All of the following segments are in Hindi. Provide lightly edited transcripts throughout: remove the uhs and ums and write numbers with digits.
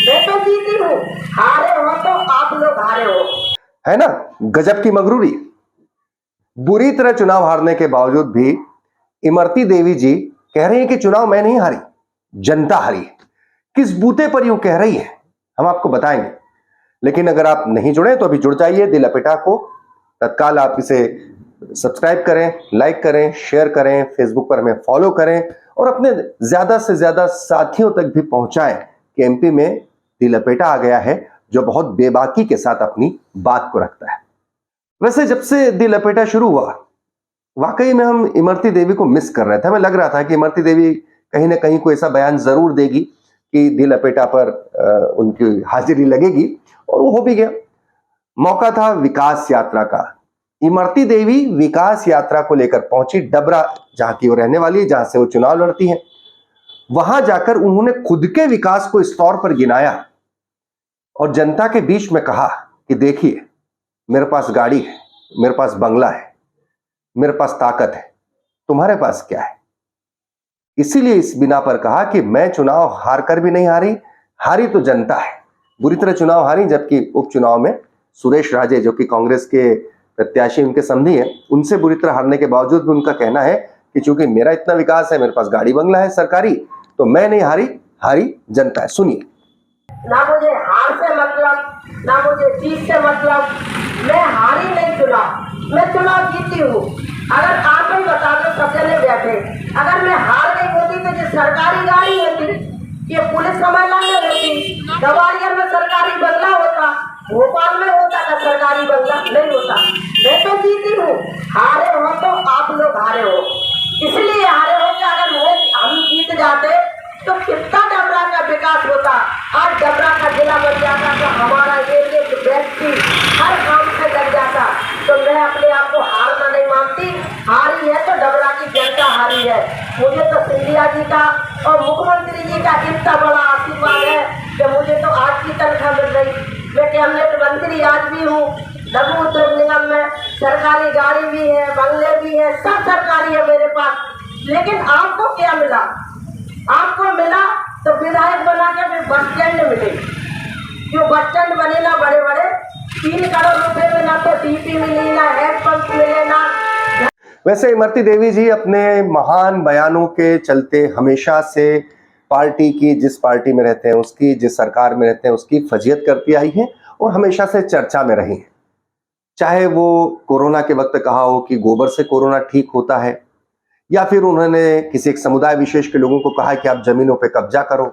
मैं तो जीती हूँ, हारे हो तो आप लोग हारे हो। है ना गजब की मगरूरी। बुरी तरह चुनाव हारने के बावजूद भी इमरती देवी जी कह रही हैं कि चुनाव मैं नहीं हारी, जनता हारी। किस बूते पर यूं कह रही है हम आपको बताएंगे, लेकिन अगर आप नहीं जुड़े तो अभी जुड़ जाइए। दिल लपेटा को तत्काल आप इसे सब्सक्राइब करें, लाइक करें, शेयर करें, फेसबुक पर हमें फॉलो करें और अपने ज्यादा से ज्यादा साथियों तक भी पहुंचाएं कि एमपी में दिल लपेटा आ गया है जो बहुत बेबाकी के साथ अपनी बात को रखता है। वैसे जब से दिल लपेटा शुरू हुआ वाकई में हम इमरती देवी को मिस कर रहे थे। हमें लग रहा था कि इमरती देवी कहीं ना कहीं कोई ऐसा बयान जरूर देगी कि दिल लपेटा पर उनकी हाजिरी लगेगी, और वो हो भी गया। मौका था विकास यात्रा का। इमरती देवी विकास यात्रा को लेकर पहुंची डबरा, जहां की वो रहने वाली है, जहां से वो चुनाव लड़ती हैं। वहां जाकर उन्होंने खुद के विकास को इस तौर पर गिनाया और जनता के बीच में कहा कि देखिए मेरे पास गाड़ी है, मेरे पास बंगला है, मेरे पास ताकत है, तुम्हारे पास क्या है। इसीलिए इस बिना पर कहा कि मैं चुनाव हार कर भी नहीं हारी, हारी तो जनता है। बुरी तरह चुनाव हारी, जबकि उपचुनाव में सुरेश राजे जो कि कांग्रेस के प्रत्याशी उनके समधी हैं, उनसे बुरी तरह हारने के बावजूद भी उनका कहना है कि चूंकि मेरा इतना विकास है, मेरे पास गाड़ी बंगला है सरकारी, तो मैं नहीं हारी, हारी जनता है। सुनिए। ना मुझे हार से मतलब, ना मुझे जीत से मतलब। मैं हारी नहीं चुनाव, मैं चुनाव जीती हूँ। अगर आप ही बता दो, सब जने बैठे, अगर मैं हार गई होती तो जो सरकारी गाड़ी होती, ये पुलिस महिला में होती, दवारिया में सरकारी बंगला होता, भोपाल में होता था सरकारी बंगला, नहीं होता। मैं तो जीती हूँ, हारे हो तो आप लोग हारे हो। इसलिए हारे हो कि अगर हम जीत जाते तो कितना डबरा का विकास होता। आज डबरा का जिला बन जाता तो हमारा एक व्यक्ति हर काम से लग जाता। तो मैं अपने आप को हारना नहीं मानती। हारी है तो डबरा की जनता हारी है। मुझे तो सिंधिया जी का और मुख्यमंत्री जी का इतना बड़ा आशीर्वाद है कि मुझे तो आज की तनख्वाह मिल रही। मैं कैबिनेट मंत्री आज भी हूँ, लघु उद्योग निगम में सरकारी गाड़ी भी है, बंगले भी है, सब सरकारी है मेरे पास। लेकिन आपको क्या मिला? आपको मिला तो विधायक बना के फिर बस स्टैंड मिले। जो बस स्टैंड बने ना बड़े बड़े, 3 करोड़ रुपए में ना तो डीपी मिली, ना हैंडपंप मिले, ना। वैसे इमरती देवी जी अपने महान बयानों के चलते हमेशा से पार्टी की, जिस पार्टी में रहते हैं उसकी, जिस सरकार में रहते हैं उसकी फजीयत करती आई हैं और हमेशा से चर्चा में रही हैं। चाहे वो कोरोना के वक्त कहा हो कि गोबर से कोरोना ठीक होता है, या फिर उन्होंने किसी एक समुदाय विशेष के लोगों को कहा कि आप जमीनों पे कब्जा करो।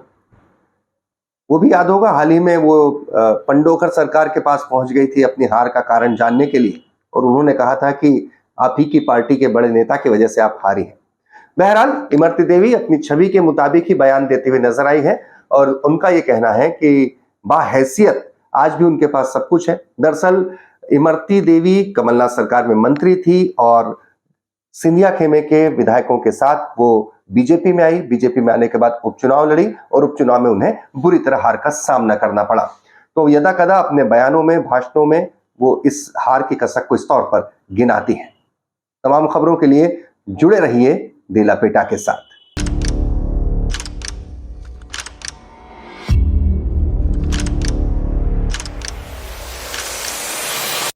वो भी याद होगा, हाल ही में वो पंडोकर सरकार के पास पहुंच गई थी अपनी हार का कारण जानने के लिए, और उन्होंने कहा था कि आप ही की पार्टी के बड़े नेता की वजह से आप हारी हैं। बहरहाल इमरती देवी अपनी छवि के मुताबिक ही बयान देते हुए नजर आई है और उनका ये कहना है कि बाहैसियत आज भी उनके पास सब कुछ है। दरअसल इमरती देवी कमलनाथ सरकार में मंत्री थी और सिंधिया खेमे के विधायकों के साथ वो बीजेपी में आई। बीजेपी में आने के बाद उपचुनाव लड़ी और उपचुनाव में उन्हें बुरी तरह हार का सामना करना पड़ा। तो यदा कदा अपने बयानों में, भाषणों में वो इस हार की कसक को इस तौर पर गिनाती हैं। तमाम खबरों के लिए जुड़े रहिए दिल लपेटा के साथ।